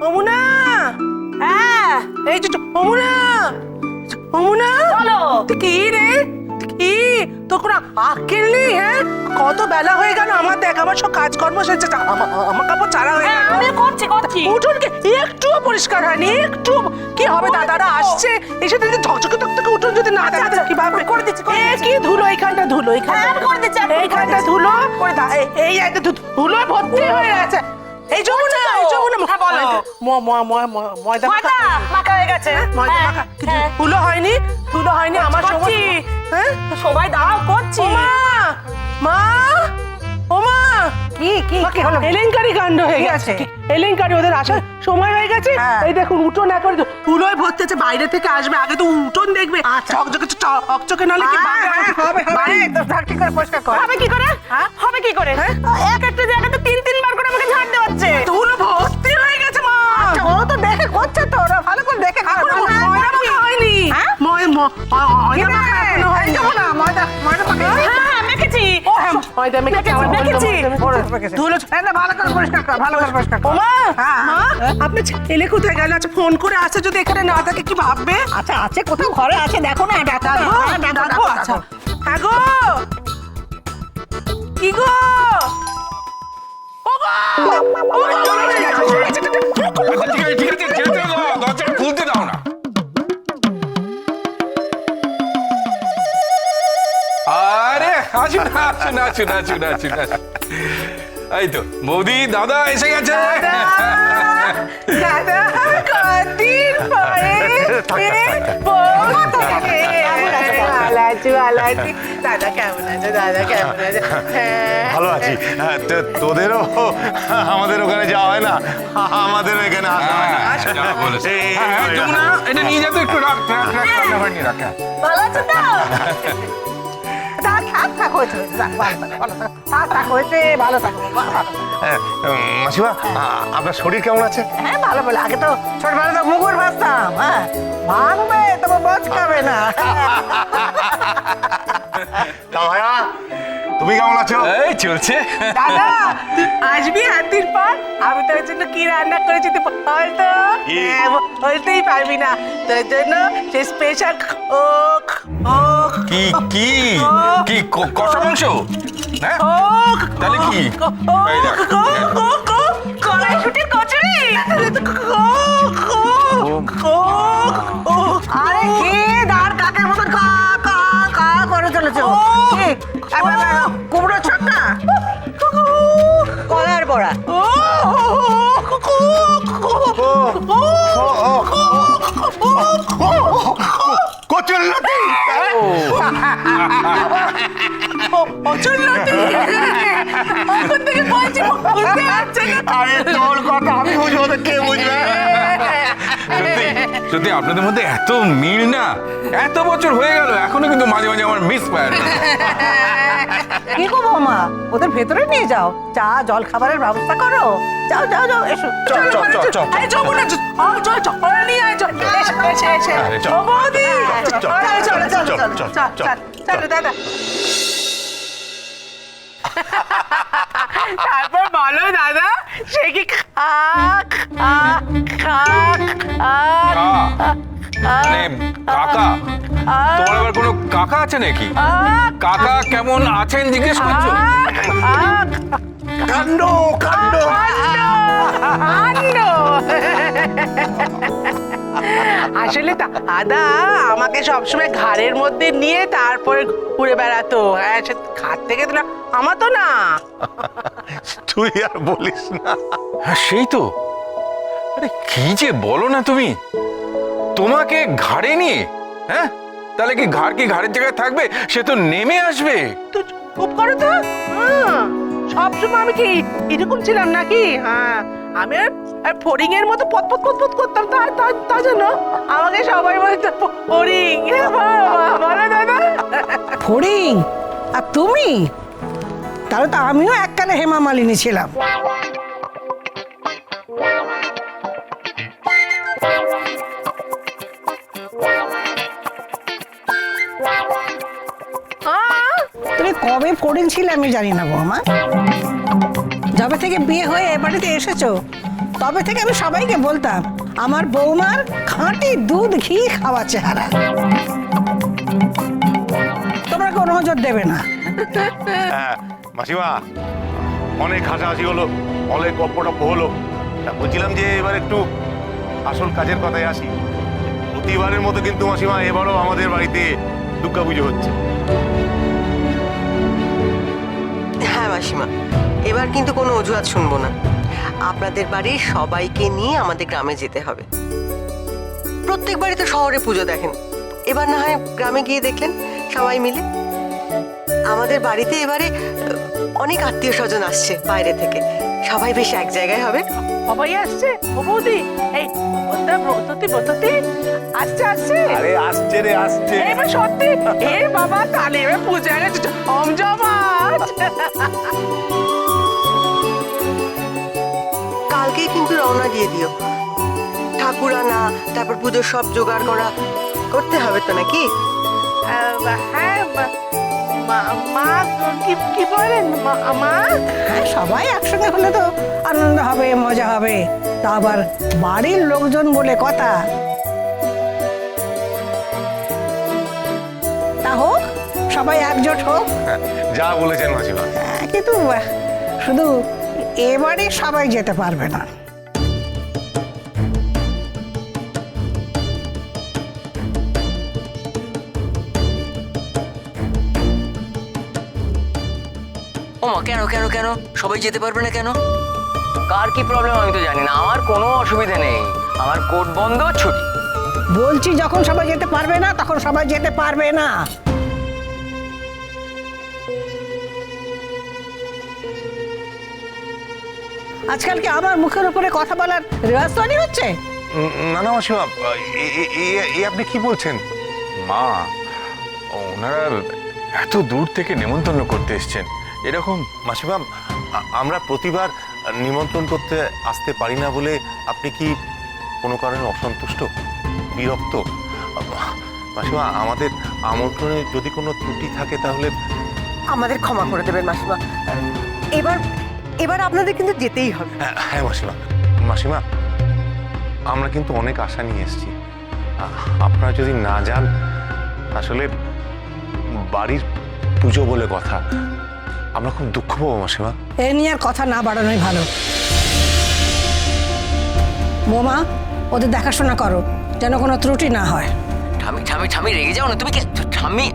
অমুনা, হ্যাঁ এই যে অমুনা, অমুনা বলো। কি রে, কি তোর কোনো আক্কেল নেই? হ্যাঁ, কত বেলা হয়ে গেল, আমার দেখ আমার সব কাজকর্ম সেরে আমার কাপড় চারা হয়ে গেল। আমি করছি উঠোনকে একটুও পরিষ্কার হয়নি, একটু। কি হবে, দাদারা আসছে, এসে যদি ঝকঝকে তকতকে উঠোন যদি না দেখা যায় কিভাবে করে দিচ্ছি কি ধুলো, এইখানটা ধুলো, এইখানটা করে দিচ্ছি, এইখানটা ধুলো, এই একটা ধুলো ভর্তি হয়ে আছে। এই যমুনা, এই যমুনা, বলো। ময়দা মাখা হয়ে গেছে। ময়দা মাখা ধুলো হয়নি, ধুলো হয়নি আমার সময়। হ্যাঁ সবাই দাঁড়াও, করছি। মা, মা, ও মা, কি হলো? এলেঙ্কারি কাণ্ড হয়ে গেছে, এলেঙ্কারি, ওদের আসার সময় হয়ে গেছে। এই দেখুন উঠোন এখন ধুলোয় ভর্তি আছে, বাইরে থেকে আসবে, আগে তো উঠোন দেখবে চকচকে চকচকে, নাহলে কি হবে কি করে? হবে কি করে? এক একটা জায়গাতে তিন বার করে আমাকে ঝাড় দেওয়াচ্ছে। ধুলো ভর্তি হয়ে গেছে মা। ও তো দেখে করছে, তো ওরা ভালো করে দেখে ময়দা মাখা হয়নি, ময়দা মাখা এখনো হয়নি। ময়দা মেখেছি। ময়দা মেখেছি, ধুলো ভালো করে পরিষ্কার কর, ভালো করে পরিষ্কার কর। ওমা, মা, আপনার ছেলে কোথায় গেল? আচ্ছা ফোন করে আসে, যদি এখানে না থাকে কি ভাববে? আচ্ছা আছে, কোথাও ঘরে আছে, দেখো না। ডাকবো? আচ্ছা, হ্যাঁ গো, কি গো, ও গো, ঠিক আছে যেতে দাও, দরজাটা খুলতে দাও না। আরে আসুন আসুন আসুন আসুন আসুন আসুন। এই তো বৌদি, দাদা এসে গেছে। দাদা কদিন পরে ভালো আছি, ভালো আছি। দাদা কেমন আছে? দাদা কেমন আছে? ভালো আছি। তোদেরও আমাদের ওখানে যাওয়া হয় না, আমাদেরও এখানে আসা হয় না। যা বলেছে। হ্যাঁ, যমুনা, এটা নিয়ে যাতে একটু রাখ, রান্নাঘর নিয়ে রাখ। ভালো আছে তো? মাসিমা, আপনার শরীর কেমন আছে? হ্যাঁ ভালো বলে, আগে তো ছোটবেলা তো মুগুর ভাজতাম। হ্যাঁ ভাঙবে, তবে বচ খাবে না। তা ভাইয়া, তুমি কেমন আছো? এই চলছে। দাদা তুই আসবি হাতির পর? আমি তোর জন্য কি রান্না করেছি তুই বলতো? বলতেই পারবি না, তোর জন্য সে স্পেশাল কি কি কি কষা মাংস? হ্যাঁ তাহলে কি? এই দেখ, কড়াইশুটির কচুরি। আরে কি দাঁড় কাকের মতন কা কা কা করে চলেছো? কি কুমড়ো ছক্কা, কলার বড়া। কচুল্লতি। আরে তোর কথা আমি বুঝবো তো কে বুঝবে? সত্যি সত্যি আপনাদের মধ্যে এত মিল না, এত বছর হয়ে গেল এখনো কিন্তু মাঝে মাঝে আমার মিস পায়। কি গো বৌমা, ওদের ভেতরে নিয়ে যাও, চা জল খাবারের ব্যবস্থা করো। যাও যাও যাও, এসো। চল চল চল চল। আরে যমুনা, চল নিয়ে আয়, চল এসে আরে চল। ও বৌদি, চল দাদা। তারপর বলো দাদা, সে কি মানে কাকা, তোমার আবার কোনো কাকা আছে নাকি? কাকা কেমন আছেন জিজ্ঞেস করছো? কাণ্ড কাণ্ড। আসলে দাদা আমাকে সবসময় ঘাড়ের মধ্যে নিয়ে তারপরে ঘুরে বেড়াতো। হ্যাঁ, সে ঘাট থেকে দিলাম আমার তো না। তুই আর বলিস না। হ্যাঁ সেই তো। আরে কি যে বলো না তুমি, তোমাকে ঘাড়ে নিয়ে? হ্যাঁ তাহলে কি ঘাড়ের জায়গায় থাকবে? সে তো নেমে আসবে। তুই চুপ করো তো। সবসময় আমি কি এরকম ছিলাম নাকি? হ্যাঁ, আমি আর ফড়িং এর মতো পত করতাম, তা জানো আমাকে সবাই বলতো ফড়িং। বলো দাদা। ফড়িং? আর তুমি? তাহলে তো আমিও এককালে হেমা মালিনী ছিলাম। তুমি কবে পড়েছিলে আমি জানি না বৌমা। যবে থেকে বিয়ে হয়ে এ বাড়িতে এসেছো তবে থেকে আমি সবাইকে বলতাম আমার বৌমার খাঁটি দুধ ঘি খাওয়া চেহারা। তোমরা কোনো নজর দেবে না। হ্যাঁ মাসিমা, অনেক হাসাহাসি হলো, অনেক গপ্প টপ্প হলো। তা বলছিলাম যে এবার একটু আসল কাজের কথায় আসি। প্রতিবারের মতো কিন্তু মাসিমা এবারও আমাদের বাড়িতে দুর্গা পুজো হচ্ছে। হ্যাঁ মাসিমা, এবার কিন্তু কোনো অজুহাত শুনবো না। আপনাদের বাড়ির সবাইকে নিয়ে আমাদের গ্রামে যেতে হবে। প্রত্যেক বাড়ি তো শহরে পুজো দেখেন, এবার না হয় গ্রামে গিয়ে দেখলেন সবাই মিলে। আমাদের বাড়িতে এবারে অনেক আত্মীয় স্বজন আসছে বাইরে থেকে, সবাই বেশ এক জায়গায় হবে। সবাই আসছে? ও বৌদি, এই ব্রততি আসছে আসছে। আরে আসছে রে, আসছে। এবার সত্যি এ বাবা, তাহলে এবার পূজা গেছে জমজমাট। কালকেই কিন্তু রওনা দিয়ে দিও। ঠাকুর আনা, তারপর পুজোর সব জোগাড় করা করতে হবে তো নাকি? হ্যাঁ, মা কি বলেন মা? হ্যাঁ, সবাই একসঙ্গে হলে তো আনন্দ হবে, মজা হবে। তা আবার বাড়ির লোকজন বলে কথা। তা হোক, সবাই একজোট হোক। যা বলেছেন মাসিমা। হ্যাঁ, কিন্তু শুধু এবারে সবাই যেতে পারবে না। ওমা, কেন কেন কেন সবাই যেতে পারবে না কেন? কার কি প্রবলেম আমি তো জানি না। আমার কোনো অসুবিধা নেই, আমার কোর্ট বন্ধ, ছুটি। বলছি যখন সবাই যেতে পারবে না তখন সবাই যেতে পারবে না। আজকাল কি আমার মুখের উপরে কথা বলার রেওয়াজ তৈরি হচ্ছে? না না মাসিমা, এ আপনি কি বলছেন? মা, ওনারা এত দূর থেকে নেমন্তন্ন করতে এসেছেন, এরকম। মাসিমা, আমরা প্রতিবার নিমন্ত্রণ করতে আসতে পারি না বলে আপনি কি কোনো কারণে অসন্তুষ্ট, বিরক্ত? মাসিমা, আমাদের আমন্ত্রণে যদি কোনো ত্রুটি থাকে তাহলে আমাদের ক্ষমা করে দেবেন মাসিমা। এবার এবার আপনাদের কিন্তু যেতেই হবে। হ্যাঁ মাসিমা। মাসিমা, আমরা কিন্তু অনেক আশা নিয়ে এসেছি। আপনারা যদি না যান, আসলে বাড়ির পুজো বলে কথা, আমরা খুব দুঃখ পাবো মাসিমা। এ নিয়ে আর কথা না বাড়ানোই ভালো। বোমা, ওদের দেখাশোনা করো যেন কোনো ত্রুটি না হয়। ঠামি ঠামি ঠামি, রেগে যাও না তুমি। ঠামি,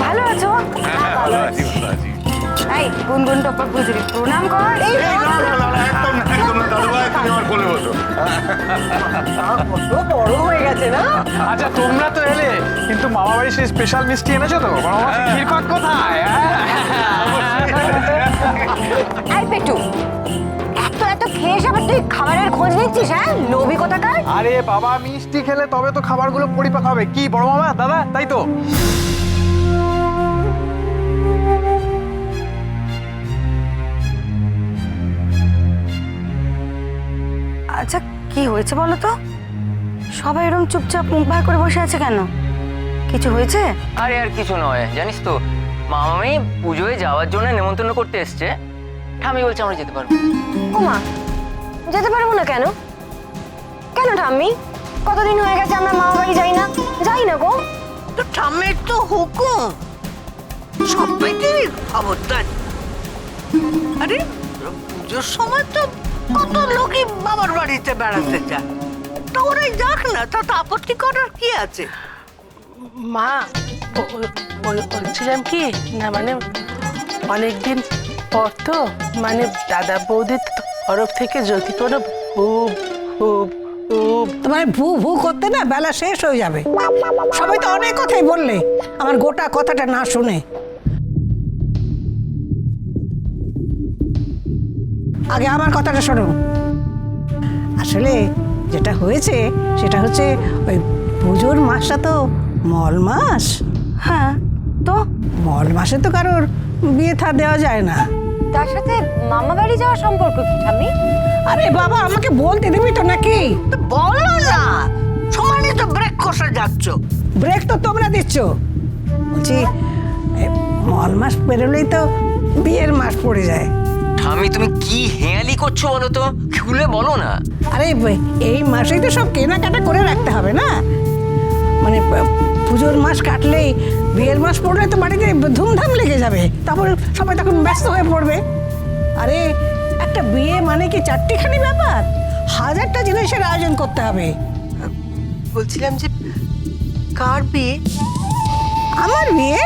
ভালো আছি, ভালো আছি। এই গুনগুন টপ্পা পুজুরি প্রণাম কর। একদম না দাদু ভাই, তুমি আমার কোলে বসো। বড় হয়ে গেছে না? আচ্ছা, তোমরা তো এলে, কিন্তু মামা বাড়ি সেই স্পেশাল মিষ্টি এনেছো তো? বড় মামা ক্ষীরপাক কোথায়? এই পেটু, এত এত খেয়ে আবার তুই খাবারের খোঁজ নিচ্ছিস? হ্যাঁ, লোভী কোথাকার। আরে বাবা, মিষ্টি খেলে তবে তো খাবারগুলো পরিপাক হবে। কি বড় মামা, দাদা, তাই তো? আচ্ছা, কি হয়েছে বলো তো? সবাই এরকম চুপচাপ মুখ ভার করে বসে আছে কেন? কিছু হয়েছে? আরে আর কিছু নয়, জানিস তো মামামি পুজোয় যাওয়ার জন্য নেমন্তন্ন করতে এসছে। ঠামি বলছে আমরা যেতে পারবো। ওমা, যেতে পারবো না কেন? কেন ঠাম্মি? কতদিন হয়ে গেছে আমরা মামা বাড়ি যাই না। যাই না গো। তো ঠাম্মির তো হুকুম, সবাইকে খবরদার। আরে পুজোর সময় তো কত লোকই বাবার বাড়িতে বেড়াতে যায়, তো ওরাই যাক না, তাতে আপত্তি করার কি আছে? মা, বলছিলাম কি, না মানে অনেকদিন পর তো, মানে দাদা বৌদির তরফ থেকে যদি কোনো খুব খুব খুব তোমার ভু ভু করতে না বেলা শেষ হয়ে যাবে। সবাই তো অনেক কথাই বললে, আমার গোটা কথাটা না শুনে। আগে আমার কথাটা শোনো। আসলে যেটা হয়েছে সেটা হচ্ছে ওই পুজোর মাসটা তো মল মাস। হ্যাঁ, তো মল মাসে তো কারোর বিয়ে থা দেওয়া যায় না। তার সাথে মামা বাড়ি যাওয়ার সম্পর্ক কি ঠাম্মি? আরে বাবা, আমাকে বলতে দিবি তো নাকি? বলো না, সমানে তো রাখছো? ব্রেক তো তোমরা দিচ্ছ। বলছি মল মাস পেরোলেই তো বিয়ের মাস পড়ে যায়। ঠাম্মি তুমি কি হেয়ালি করছো বলো তো, খুলে বলো না। আরে এই মাসেই তো সব কেনাকাটা করে রাখতে হবে না, মানে পুজোর মাস কাটলেই বিয়ের মাস পড়লে তো বাড়িতে ধুমধাম লেগে যাবে, তারপর সবাই তখন ব্যস্ত হয়ে পড়বে। আরে একটা বিয়ে মানে কি চারটিখানি ব্যাপার, হাজারটা জিনিসের আয়োজন করতে হবে। বলছিলাম যে কার বিয়ে? আমার বিয়ে?